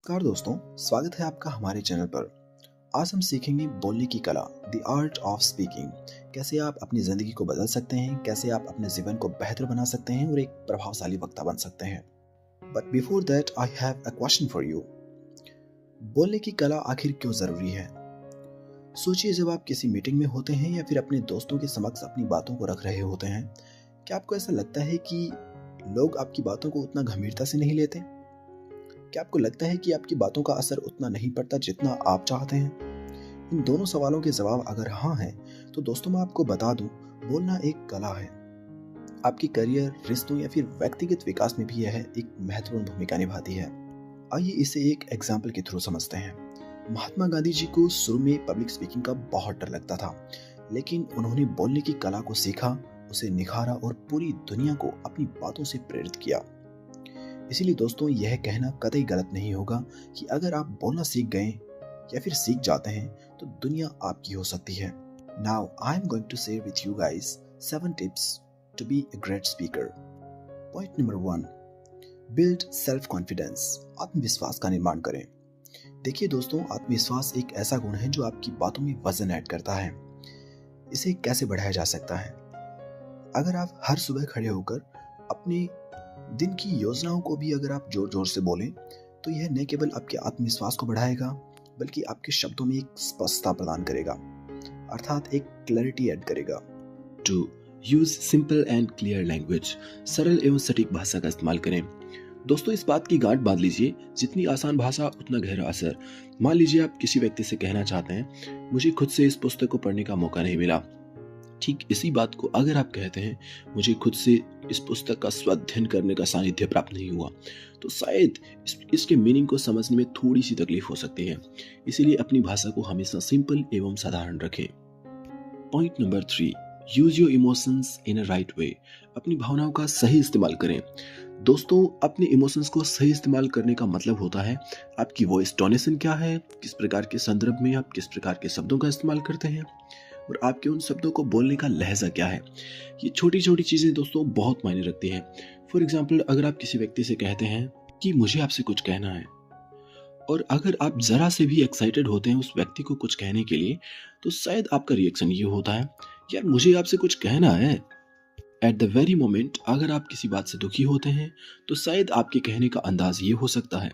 नमस्कार दोस्तों, स्वागत है आपका हमारे चैनल पर। आज हम सीखेंगे बोलने की कला, द आर्ट ऑफ स्पीकिंग। कैसे आप अपनी ज़िंदगी को बदल सकते हैं, कैसे आप अपने जीवन को बेहतर बना सकते हैं और एक प्रभावशाली वक्ता बन सकते हैं। But before that I have a question for you. बोलने की कला आखिर क्यों ज़रूरी है? सोचिए, जब आप किसी मीटिंग में होते हैं या फिर अपने दोस्तों के समक्ष अपनी बातों को रख रहे होते हैं, क्या आपको ऐसा लगता है कि लोग आपकी बातों को उतना गंभीरता से नहीं लेते? क्या आपको लगता है कि आपकी बातों का असर उतना नहीं पड़ता जितना आप चाहते हैं? इन दोनों सवालों के जवाब अगर हाँ हैं, तो दोस्तों मैं आपको बता दूं, बोलना एक कला है। आपकी करियर, रिश्तों या फिर व्यक्तिगत विकास में भी यह एक महत्वपूर्ण भूमिका निभाती है। आइए इसे एक एग्जाम्पल के थ्रू समझते हैं। महात्मा गांधी जी को शुरू में पब्लिक स्पीकिंग का बहुत डर लगता था, लेकिन उन्होंने बोलने की कला को सीखा, उसे निखारा और पूरी दुनिया को अपनी बातों से प्रेरित किया। इसीलिए दोस्तों, यह कहना कतई गलत नहीं होगा कि अगर आप बोलना सीख गए या फिर सीख जाते हैं तो दुनिया आपकी हो सकती है। Now I am going to share with you guys 7 tips to be a great speaker. Point number 1, build self confidence. आत्मविश्वास का निर्माण करें। देखिए दोस्तों, आत्मविश्वास एक ऐसा गुण है जो आपकी बातों में वजन ऐड करता है। इसे कैसे बढ़ाया जा सकता है? अगर आप हर सुबह खड़े होकर अपने दिन की योजनाओं को भी अगर आप जोर जोर से बोलें, तो यह न केवल आपके आत्मविश्वास को बढ़ाएगा, बल्कि आपके शब्दों में एक स्पष्टता प्रदान करेगा, अर्थात एक क्लैरिटी ऐड करेगा। 2. Use simple and clear language. सरल एवं सटीक भाषा का इस्तेमाल करें। दोस्तों, इस बात की गांठ बांध लीजिए, जितनी आसान भाषा उतना गहरा असर। मान लीजिए आप किसी व्यक्ति से कहना चाहते हैं, मुझे खुद से इस पुस्तक को पढ़ने का मौका नहीं मिला। ठीक इसी बात को अगर आप कहते हैं, मुझे खुद से इस पुस्तक का स्वाध्ययन करने का सानिध्य प्राप्त नहीं हुआ, तो शायद इसके मीनिंग को समझने में थोड़ी सी तकलीफ हो सकती है। इसीलिए अपनी भाषा को हमेशा सिंपल एवं साधारण रखें। Point number 3, use your emotions in a right way. अपनी भावनाओं का सही इस्तेमाल करें। दोस्तों, अपने इमोशंस को सही इस्तेमाल करने का मतलब होता है आपकी वॉइस टोनेशन क्या है, किस प्रकार के संदर्भ में आप किस प्रकार के शब्दों का इस्तेमाल करते हैं और आपके उन शब्दों को बोलने का लहजा क्या है। ये छोटी छोटी चीजें दोस्तों बहुत मायने रखती हैं। फॉर एग्जाम्पल, अगर आप किसी व्यक्ति से कहते हैं कि मुझे आपसे कुछ कहना है, और अगर आप जरा से भी एक्साइटेड होते हैं उस व्यक्ति को कुछ कहने के लिए, तो शायद आपका रिएक्शन ये होता है, यार मुझे आपसे कुछ कहना है। एट द वेरी मोमेंट अगर आप किसी बात से दुखी होते हैं, तो शायद आपके कहने का अंदाज ये हो सकता है,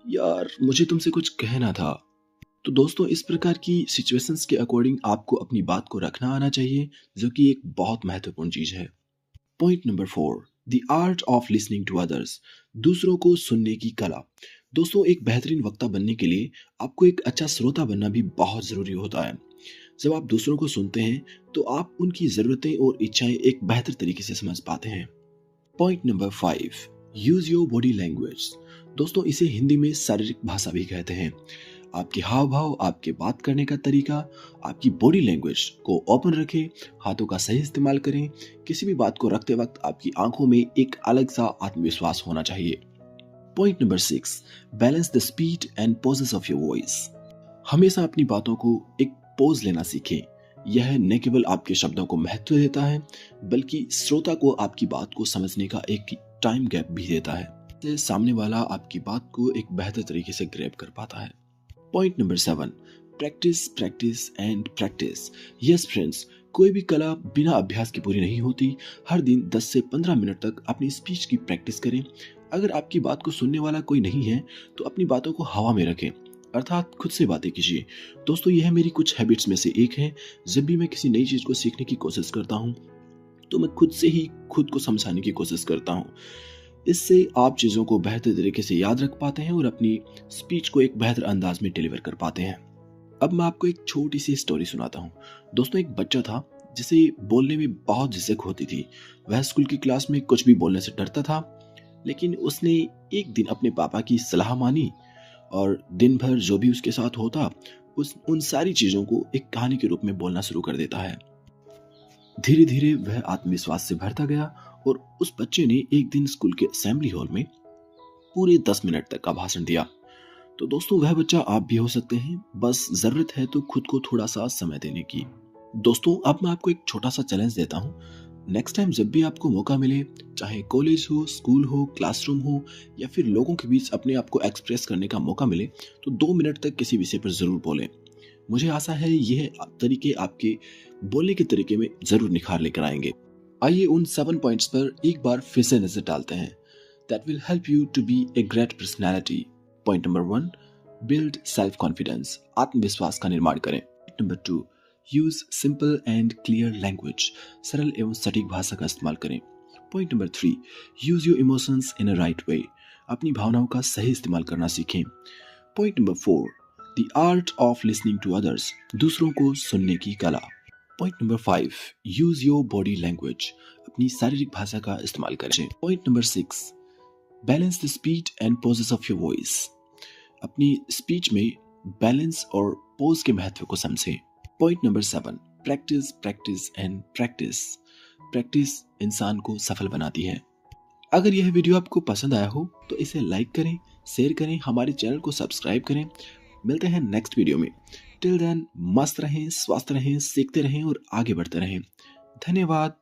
यार मुझे तुमसे कुछ कहना था। तो दोस्तों, इस प्रकार की सिचुएशंस के अकॉर्डिंग आपको अपनी बात को रखना आना चाहिए, जो कि एक बहुत महत्वपूर्ण चीज है। Point number 4, the art of listening to others. दूसरों को सुनने की कला। दोस्तों, एक बेहतरीन वक्ता बनने के लिए आपको एक अच्छा श्रोता बनना भी बहुत जरूरी होता है। जब आप दूसरों को सुनते हैं, तो आप उनकी जरूरतें और इच्छाएं एक बेहतर तरीके से समझ पाते हैं। Point number 5, use your body language. दोस्तों, इसे हिंदी में शारीरिक भाषा भी कहते हैं। आपके हाव भाव, आपके बात करने का तरीका, आपकी बॉडी लैंग्वेज को ओपन रखें, हाथों का सही इस्तेमाल करें। किसी भी बात को रखते वक्त आपकी आंखों में एक अलग सा आत्मविश्वास होना चाहिए। Point number 6, balance the speed and pauses of your voice. हमेशा अपनी बातों को एक पॉज लेना सीखें। यह न केवल आपके शब्दों को महत्व देता है, बल्कि श्रोता को आपकी बात को समझने का एक टाइम गैप भी देता है। सामने वाला आपकी बात को एक बेहतर तरीके से ग्रैब कर पाता है। Point number 7, practice practice and practice. Yes friends, कोई भी कला बिना अभ्यास के पूरी नहीं होती। हर दिन 10 से 15 मिनट तक अपनी स्पीच की प्रैक्टिस करें। अगर आपकी बात को सुनने वाला कोई नहीं है, तो अपनी बातों को हवा में रखें, अर्थात खुद से बातें कीजिए। दोस्तों, यह मेरी कुछ हैबिट्स में से एक है। जब भी मैं किसी नई चीज को सीखने की कोशिश करता हूँ, तो मैं खुद से ही खुद को समझाने की कोशिश करता हूँ। इससे आप चीज़ों को बेहतर तरीके से याद रख पाते हैं और अपनी स्पीच को एक बेहतर अंदाज में डिलीवर कर पाते हैं। अब मैं आपको एक छोटी सी स्टोरी सुनाता हूँ। दोस्तों, एक बच्चा था जिसे बोलने में बहुत झिझक होती थी। वह स्कूल की क्लास में कुछ भी बोलने से डरता था, लेकिन उसने एक दिन अपने पापा की सलाह मानी और दिन भर जो भी उसके साथ होता, उन सारी चीज़ों को एक कहानी के रूप में बोलना शुरू कर देता है। धीरे धीरे वह आत्मविश्वास से भरता गया और उस बच्चे ने एक दिन स्कूल के असेंबली हॉल में पूरे 10 मिनट तक का भाषण दिया। तो दोस्तों, वह बच्चा आप भी हो सकते हैं, बस जरूरत है तो खुद को थोड़ा सा समय देने की। दोस्तों, अब मैं आपको एक छोटा सा चैलेंज देता हूँ। नेक्स्ट टाइम जब भी आपको मौका मिले, चाहे कॉलेज हो, स्कूल हो, क्लासरूम हो या फिर लोगों के बीच अपने आप को एक्सप्रेस करने का मौका मिले, तो 2 मिनट तक किसी विषय पर जरूर बोलें। मुझे आशा है यह तरीके आपके बोलने के तरीके में जरूर निखार लेकर आएंगे। आइए उन 7 पॉइंट्स पर एक बार फिर से नजर डालते हैं that will help you to be a great personality. Point number 1, build self-confidence. आत्मविश्वास का निर्माण करें। Number 2, use simple and clear language. सरल एवं सटीक भाषा का इस्तेमाल करें। Point number 3, use your emotions in a right way. अपनी भावनाओं का सही इस्तेमाल करना सीखें। Point number 4, the art of listening to others. दूसरों को सुनने की कला। Point number 5, use your body language. अपनी शारीरिक भाषा का इस्तेमाल करें। Point number 6, balance the speech and pauses of your voice. अपनी स्पीच में बैलेंस और पोज के महत्व को समझें। Point number 7, practice practice and practice. Practice इंसान को सफल बनाती है। अगर यह वीडियो आपको पसंद आया हो तो इसे लाइक करें, शेयर करें, हमारे चैनल को सब्सक्राइब करें। मिलते हैं नेक्स्ट वीडियो में। टिल देन मस्त रहें, स्वस्थ रहें, सीखते रहें और आगे बढ़ते रहें। धन्यवाद।